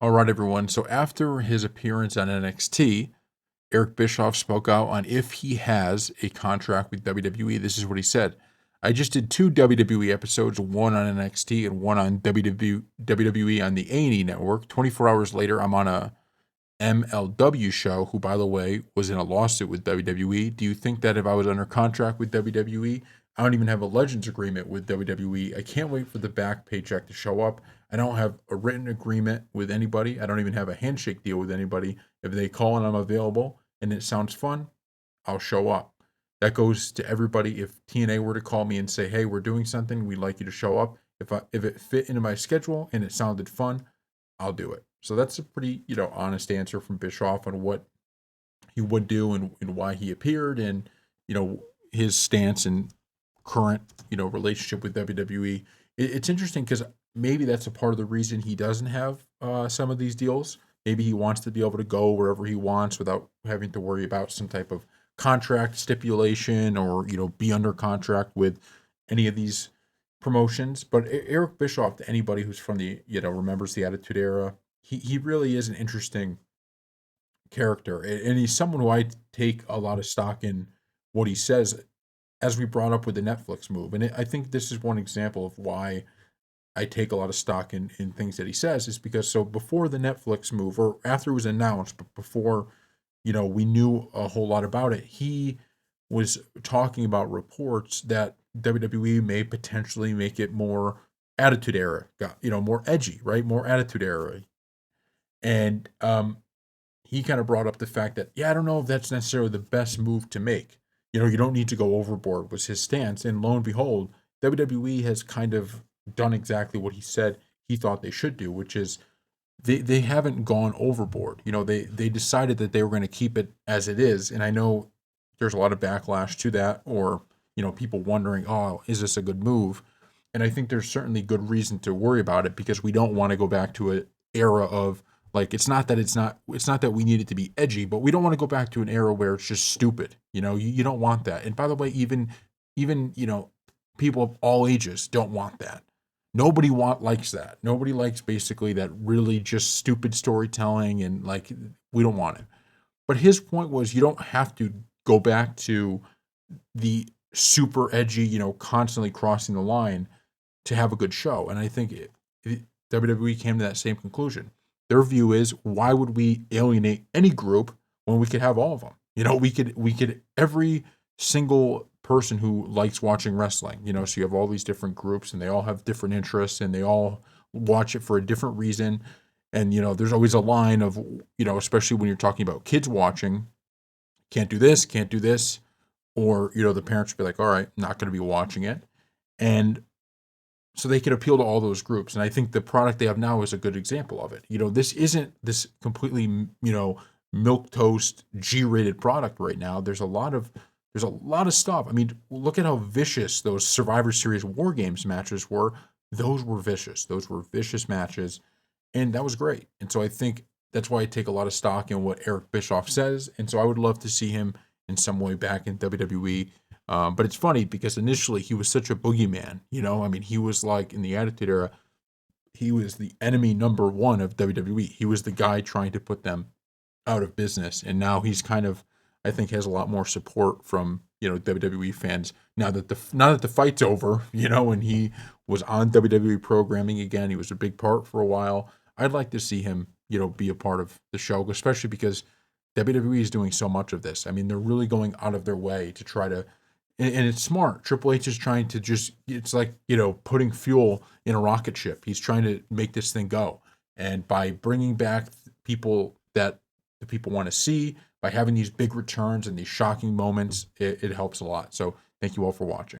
All right, everyone. So after his appearance on NXT, Eric Bischoff spoke out on if he has a contract with WWE. This is what he said. I just did two WWE episodes, one on NXT and one on WWE on the A&E network. 24 hours later, I'm on a MLW show, who, by the way, was in a lawsuit with WWE. Do you think that if I was under contract with WWE, I don't even have a Legends agreement with WWE? I can't wait for the back paycheck to show up. I don't have a written agreement with anybody. I don't even have a handshake deal with anybody. If they call and I'm available and it sounds fun, I'll show up. That goes to everybody. If TNA were to call me and say, "Hey, we're doing something. We'd like you to show up." If it fit into my schedule and it sounded fun, I'll do it. So that's a pretty, honest answer from Bischoff on what he would do and why he appeared and, his stance and current, relationship with WWE. It's interesting because maybe that's a part of the reason he doesn't have some of these deals. Maybe he wants to be able to go wherever he wants without having to worry about some type of contract stipulation or, be under contract with any of these promotions. But Eric Bischoff, to anybody who's from the, remembers the Attitude Era, he really is an interesting character. And he's someone who I take a lot of stock in what he says, as we brought up with the Netflix move. And I think this is one example of why I take a lot of stock in things that he says, is because so before the Netflix move, or after it was announced, but before, we knew a whole lot about it, he was talking about reports that WWE may potentially make it more Attitude Era, more edgy, right? More Attitude Era. And he kind of brought up the fact that, yeah, I don't know if that's necessarily the best move to make. You don't need to go overboard, was his stance. And lo and behold, WWE has kind of done exactly what he said he thought they should do, which is they haven't gone overboard. They decided that they were going to keep it as it is. And I know there's a lot of backlash to that, or, people wondering, oh, is this a good move? And I think there's certainly good reason to worry about it, because we don't want to go back to an era of, like, it's not that we need it to be edgy, but we don't want to go back to an era where it's just stupid. You don't want that. And by the way, even people of all ages don't want that. Nobody likes that. Nobody likes basically that really just stupid storytelling, and, like, we don't want it. But his point was, you don't have to go back to the super edgy, constantly crossing the line to have a good show. And I think WWE came to that same conclusion. Their view is, why would we alienate any group when we could have all of them? We could every single person who likes watching wrestling, so you have all these different groups and they all have different interests and they all watch it for a different reason. And, there's always a line of, especially when you're talking about kids watching, can't do this, can't do this. Or, the parents would be like, all right, not going to be watching it. And so they could appeal to all those groups. And I think the product they have now is a good example of it. This isn't this completely, milk toast G-rated product right now. There's a lot of stuff. I mean, look at how vicious those Survivor Series War Games matches were. Those were vicious. Those were vicious matches, and that was great. And so I think that's why I take a lot of stock in what Eric Bischoff says. And so I would love to see him in some way back in WWE. But it's funny because initially he was such a boogeyman. I mean, he was like, in the Attitude Era, he was the enemy number one of WWE. He was the guy trying to put them out of business, and now he's kind of, I think, has a lot more support from WWE fans now that the fight's over, and he was on WWE programming again. He was a big part for a while. I'd like to see him, be a part of the show, especially because WWE is doing so much of this. I mean, they're really going out of their way to try to, and it's smart. Triple H is trying to just, it's like, putting fuel in a rocket ship. He's trying to make this thing go. And by bringing back people that the people want to see, by having these big returns and these shocking moments, it helps a lot. So thank you all for watching.